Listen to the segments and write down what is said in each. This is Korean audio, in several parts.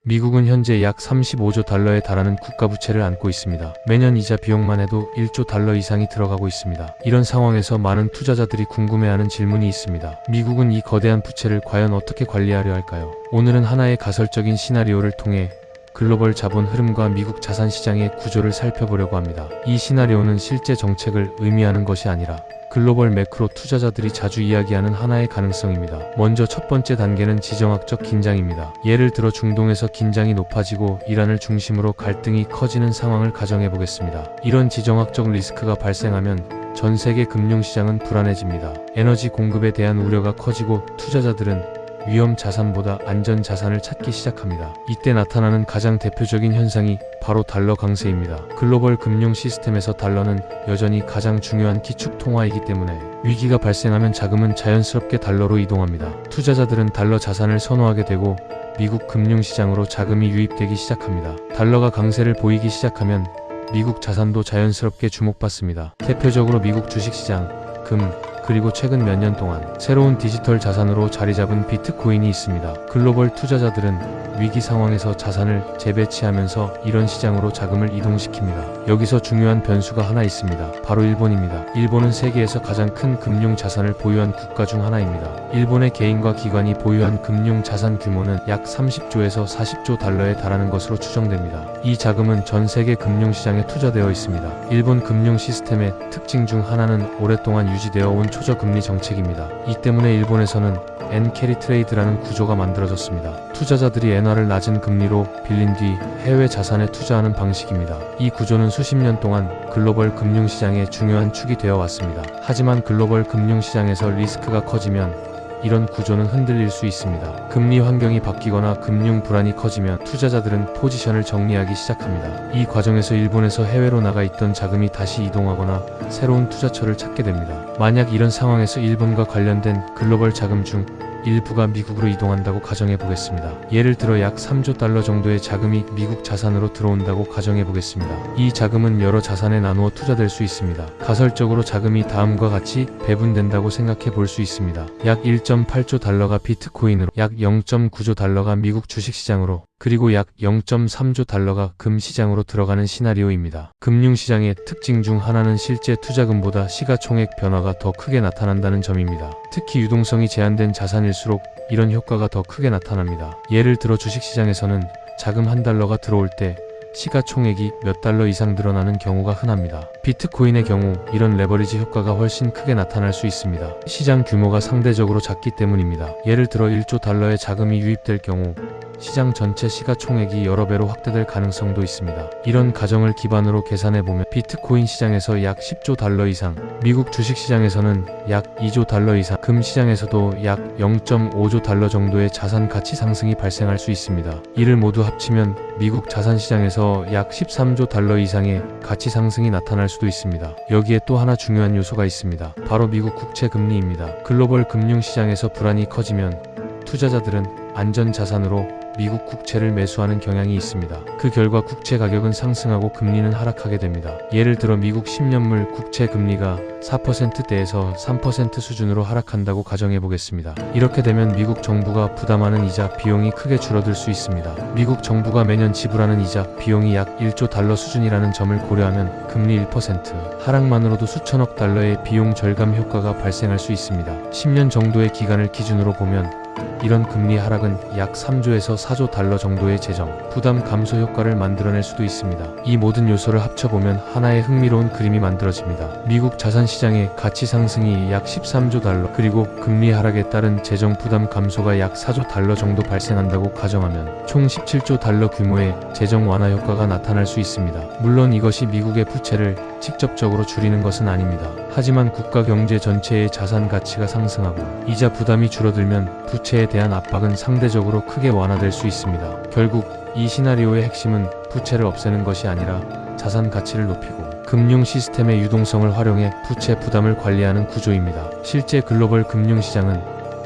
미국은 현재 약 35조 달러에 달하는 국가부채를 안고 있습니다. 매년 이자 비용만 해도 1조 달러 이상이 들어가고 있습니다. 이런 상황에서 많은 투자자들이 궁금해하는 질문이 있습니다. 미국은 이 거대한 부채를 과연 어떻게 관리하려 할까요? 오늘은 하나의 가설적인 시나리오를 통해 글로벌 자본 흐름과 미국 자산 시장의 구조를 살펴보려고 합니다. 이 시나리오는 실제 정책을 의미하는 것이 아니라 글로벌 매크로 투자자들이 자주 이야기하는 하나의 가능성입니다. 먼저 첫 번째 단계는 지정학적 긴장입니다. 예를 들어 중동에서 긴장이 높아지고 이란을 중심으로 갈등이 커지는 상황을 가정해 보겠습니다. 이런 지정학적 리스크가 발생하면 전 세계 금융시장은 불안해집니다. 에너지 공급에 대한 우려가 커지고 투자자들은 위험 자산보다 안전 자산을 찾기 시작합니다. 이때 나타나는 가장 대표적인 현상이 바로 달러 강세입니다. 글로벌 금융 시스템에서 달러는 여전히 가장 중요한 기축 통화이기 때문에 위기가 발생하면 자금은 자연스럽게 달러로 이동합니다. 투자자들은 달러 자산을 선호하게 되고 미국 금융시장으로 자금이 유입되기 시작합니다. 달러가 강세를 보이기 시작하면 미국 자산도 자연스럽게 주목받습니다. 대표적으로 미국 주식시장, 금, 그리고 최근 몇 년 동안 새로운 디지털 자산으로 자리잡은 비트코인이 있습니다. 글로벌 투자자들은 위기 상황에서 자산을 재배치하면서 이런 시장으로 자금을 이동시킵니다. 여기서 중요한 변수가 하나 있습니다. 바로 일본입니다. 일본은 세계에서 가장 큰 금융 자산을 보유한 국가 중 하나입니다. 일본의 개인과 기관이 보유한 금융 자산 규모는 약 30조에서 40조 달러에 달하는 것으로 추정됩니다. 이 자금은 전 세계 금융시장에 투자되어 있습니다. 일본 금융 시스템의 특징 중 하나는 오랫동안 유지되어 온 초저금리 정책입니다. 이 때문에 일본에서는 엔캐리 트레이드라는 구조가 만들어졌습니다. 투자자들이 엔화를 낮은 금리로 빌린 뒤 해외 자산에 투자하는 방식입니다. 이 구조는 수십 년 동안 글로벌 금융시장의 중요한 축이 되어 왔습니다. 하지만 글로벌 금융시장에서 리스크가 커지면 이런 구조는 흔들릴 수 있습니다. 금리 환경이 바뀌거나 금융 불안이 커지면 투자자들은 포지션을 정리하기 시작합니다. 이 과정에서 일본에서 해외로 나가 있던 자금이 다시 이동하거나 새로운 투자처를 찾게 됩니다. 만약 이런 상황에서 일본과 관련된 글로벌 자금 중 일부가 미국으로 이동한다고 가정해 보겠습니다. 예를 들어 약 3조 달러 정도의 자금이 미국 자산으로 들어온다고 가정해 보겠습니다. 이 자금은 여러 자산에 나누어 투자될 수 있습니다. 가설적으로 자금이 다음과 같이 배분된다고 생각해 볼 수 있습니다. 약 1.8조 달러가 비트코인으로, 약 0.9조 달러가 미국 주식시장으로, 그리고 약 0.3조 달러가 금시장으로 들어가는 시나리오입니다. 금융시장의 특징 중 하나는 실제 투자금보다 시가총액 변화가 더 크게 나타난다는 점입니다. 특히 유동성이 제한된 자산일수록 이런 효과가 더 크게 나타납니다. 예를 들어 주식시장에서는 자금 $1가 들어올 때 시가총액이 몇 달러 이상 늘어나는 경우가 흔합니다. 비트코인의 경우 이런 레버리지 효과가 훨씬 크게 나타날 수 있습니다. 시장 규모가 상대적으로 작기 때문입니다. 예를 들어 1조 달러의 자금이 유입될 경우 시장 전체 시가총액이 여러 배로 확대될 가능성도 있습니다. 이런 가정을 기반으로 계산해보면 비트코인 시장에서 약 10조 달러 이상, 미국 주식시장에서는 약 2조 달러 이상, 금 시장에서도 약 0.5조 달러 정도의 자산 가치 상승이 발생할 수 있습니다. 이를 모두 합치면 미국 자산시장에서 약 13조 달러 이상의 가치 상승이 나타날 수도 있습니다. 여기에 또 하나 중요한 요소가 있습니다. 바로 미국 국채 금리입니다. 글로벌 금융시장에서 불안이 커지면 투자자들은 안전자산으로 미국 국채를 매수하는 경향이 있습니다. 그 결과 국채 가격은 상승하고 금리는 하락하게 됩니다. 예를 들어 미국 10년물 국채 금리가 4%대에서 3% 수준으로 하락한다고 가정해 보겠습니다. 이렇게 되면 미국 정부가 부담하는 이자 비용이 크게 줄어들 수 있습니다. 미국 정부가 매년 지불하는 이자 비용이 약 1조 달러 수준이라는 점을 고려하면 금리 1% 하락만으로도 수천억 달러의 비용 절감 효과가 발생할 수 있습니다. 10년 정도의 기간을 기준으로 보면 이런 금리 하락은 약 3조에서 4조 달러 정도의 재정 부담 감소 효과를 만들어낼 수도 있습니다. 이 모든 요소를 합쳐보면 하나의 흥미로운 그림이 만들어집니다. 미국 자산시장의 가치 상승이 약 13조 달러, 그리고 금리 하락에 따른 재정 부담 감소가 약 4조 달러 정도 발생한다고 가정하면 총 17조 달러 규모의 재정 완화 효과가 나타날 수 있습니다. 물론 이것이 미국의 부채를 직접적으로 줄이는 것은 아닙니다. 하지만 국가 경제 전체의 자산 가치가 상승하고 이자 부담이 줄어들면 부채에 대한 압박은 상대적으로 크게 완화될 수 있습니다. 결국 이 시나리오의 핵심은 부채를 없애는 것이 아니라 자산 가치를 높이고 금융 시스템의 유동성을 활용해 부채 부담을 관리하는 구조입니다. 실제 글로벌 금융시장은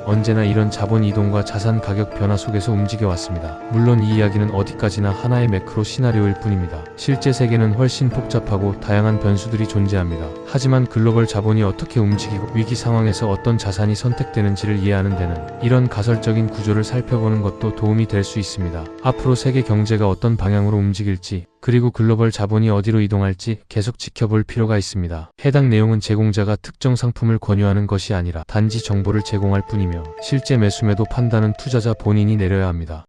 언제나 이런 자본 이동과 자산 가격 변화 속에서 움직여 왔습니다. 물론 이 이야기는 어디까지나 하나의 매크로 시나리오일 뿐입니다. 실제 세계는 훨씬 복잡하고 다양한 변수들이 존재합니다. 하지만 글로벌 자본이 어떻게 움직이고 위기 상황에서 어떤 자산이 선택되는지를 이해하는 데는 이런 가설적인 구조를 살펴보는 것도 도움이 될 수 있습니다. 앞으로 세계 경제가 어떤 방향으로 움직일지, 그리고 글로벌 자본이 어디로 이동할지 계속 지켜볼 필요가 있습니다. 해당 내용은 제공자가 특정 상품을 권유하는 것이 아니라 단지 정보를 제공할 뿐이며 실제 매수매도 판단은 투자자 본인이 내려야 합니다.